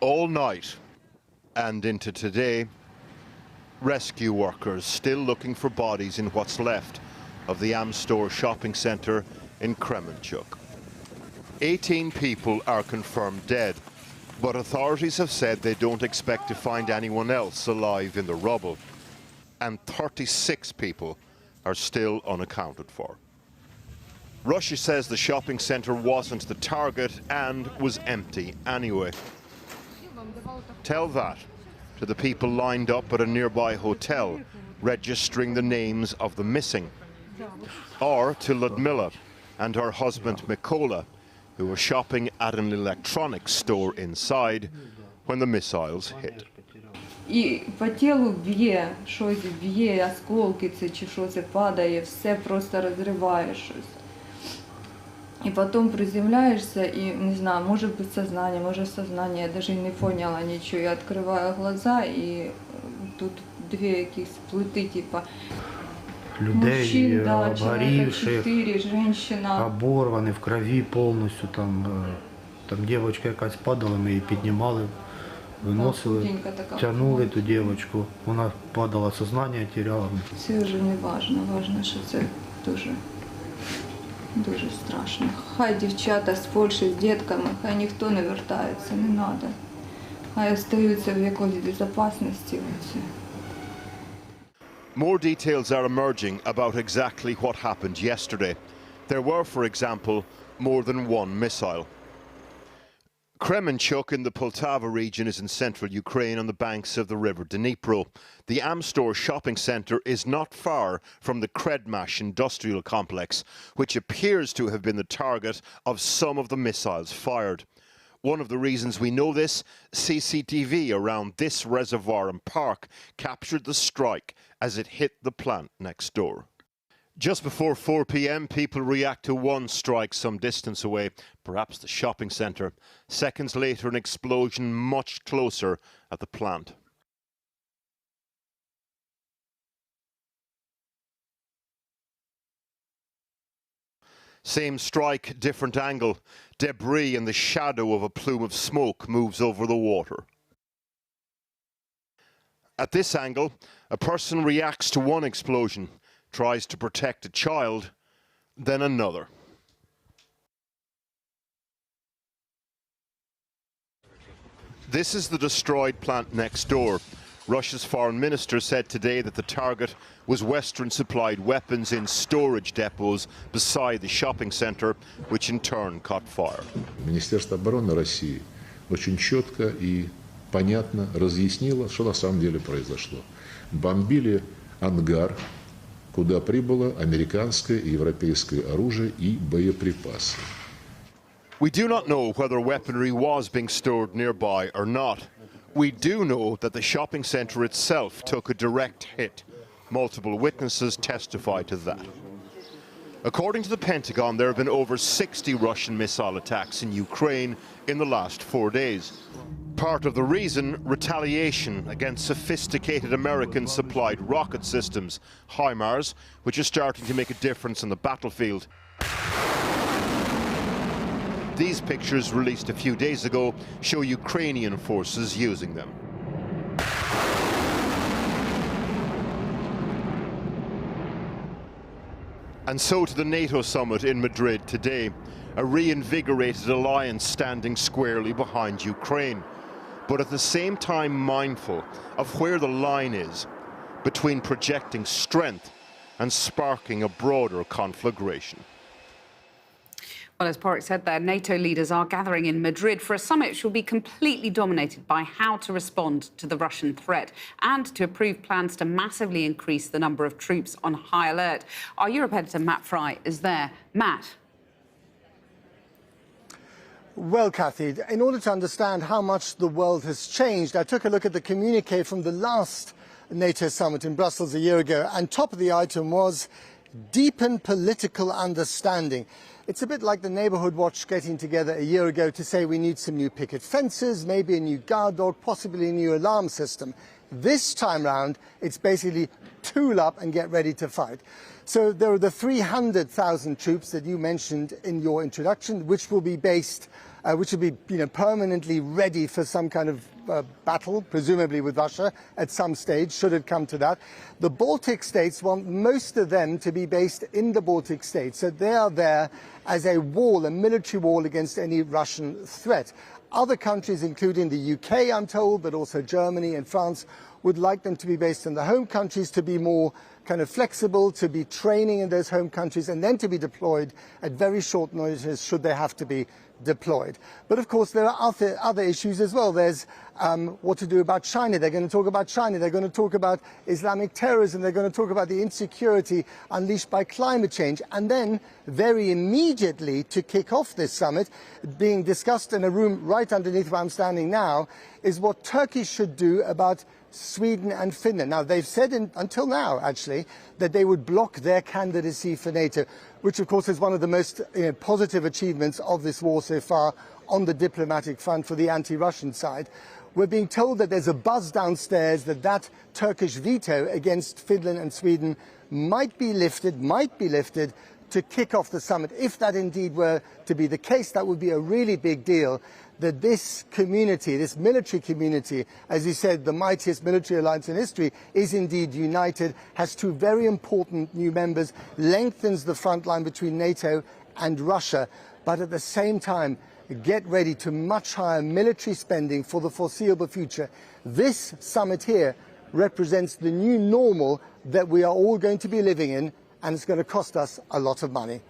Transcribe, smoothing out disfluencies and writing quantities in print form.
All night and into today, rescue workers still looking for bodies in what's left of the Amstor shopping centre in Kremmenchuk. 18 people are confirmed dead, but authorities have said they don't expect to find anyone else alive in the rubble. And 36 people are still unaccounted for. Russia says the shopping centre wasn't the target and was empty anyway. Tell that to the people lined up at a nearby hotel registering the names of the missing. Or to Ludmila and her husband Mikola, who were shopping at an electronics store inside when the missiles hit. І по тілу б'є, щось б'є, осколки це чи що це падає, все просто розриває щось. І потім приземляєшся і, не знаю, може без сознання, може сознання, я навіть не поняла нічого. Я відкриваю глаза і тут дві якісь плити, типа людей, мужчин, да, обгорівших, 4, женщина. оборвані, в крові повністю, там дівчинка якась падала, ми її піднімали, виносили, тягнули ту дівчинку, вона падала, сознання теряла. Це вже не важливо, важливо, що це дуже страшно. Хай дівчата з Польщі з дітками, хай ніхто не вертається, не треба. Хай остаються в якоїсь безпечності. More details are emerging about exactly what happened yesterday. There were, for example, more than one missile. Kremmenchuk in the Poltava region is in central Ukraine on the banks of the river Dnipro. The Amstor shopping centre is not far from the Kredmash industrial complex, which appears to have been the target of some of the missiles fired. One of the reasons we know this, CCTV around this reservoir and park captured the strike as it hit the plant next door. Just before 4 p.m, people react to one strike some distance away, perhaps the shopping centre. Seconds later, an explosion much closer at the plant. Same strike, different angle. Debris in the shadow of a plume of smoke moves over the water. At this angle, a person reacts to one explosion, tries to protect a child, then another. This is the destroyed plant next door. Russia's foreign minister said today that the target was Western-supplied weapons in storage depots beside the shopping centre, which in turn caught fire. Министерство обороны России очень четко и понятно разъяснило, что на самом деле произошло. Бомбили ангар, куда прибыло американское и европейское оружие и боеприпасы. We do not know whether weaponry was being stored nearby or not. We do know that the shopping centre itself took a direct hit. Multiple witnesses testify to that. According to the Pentagon, there have been over 60 Russian missile attacks in Ukraine in the last 4 days. Part of the reason, retaliation against sophisticated American-supplied rocket systems, HIMARS, which are starting to make a difference on the battlefield. These pictures, released a few days ago, show Ukrainian forces using them. And so to the NATO summit in Madrid today, a reinvigorated alliance standing squarely behind Ukraine, but at the same time mindful of where the line is between projecting strength and sparking a broader conflagration. Well, as Porrick said there, NATO leaders are gathering in Madrid for a summit which will be completely dominated by how to respond to the Russian threat and to approve plans to massively increase the number of troops on high alert. Our Europe editor, Matt Fry, is there. Matt. Well, Kathy, in order to understand how much the world has changed, I took a look at the communique from the last NATO summit in Brussels a year ago, and top of the item was deepen political understanding. It's a bit like the Neighbourhood Watch getting together a year ago to say we need some new picket fences, maybe a new guard dog, possibly a new alarm system. This time round, it's basically tool up and get ready to fight. So there are the 300,000 troops that you mentioned in your introduction, which will be based which would be permanently ready for some kind of battle, presumably with Russia, at some stage, should it come to that. The Baltic states want most of them to be based in the Baltic states, so they are there as a wall, a military wall against any Russian threat. Other countries, including the UK, I'm told, but also Germany and France, would like them to be based in the home countries, to be more kind of flexible, to be training in those home countries, and then to be deployed at very short notice should they have to be deployed. But of course there are other issues as well. There's what to do about China. They're going to talk about China. They're going to talk about Islamic terrorism. They're going to talk about the insecurity unleashed by climate change. And then very immediately, to kick off this summit, being discussed in a room right underneath where I'm standing now, is what Turkey should do about Sweden and Finland. Now, they've said until now, actually, that they would block their candidacy for NATO, which, of course, is one of the most positive achievements of this war so far on the diplomatic front for the anti-Russian side. We're being told that there's a buzz downstairs that Turkish veto against Finland and Sweden might be lifted to kick off the summit. If that indeed were to be the case, that would be a really big deal, that this community, this military community, as you said, the mightiest military alliance in history, is indeed united, has two very important new members, lengthens the front line between NATO and Russia, but at the same time, get ready to much higher military spending for the foreseeable future. This summit here represents the new normal that we are all going to be living in, and it's going to cost us a lot of money.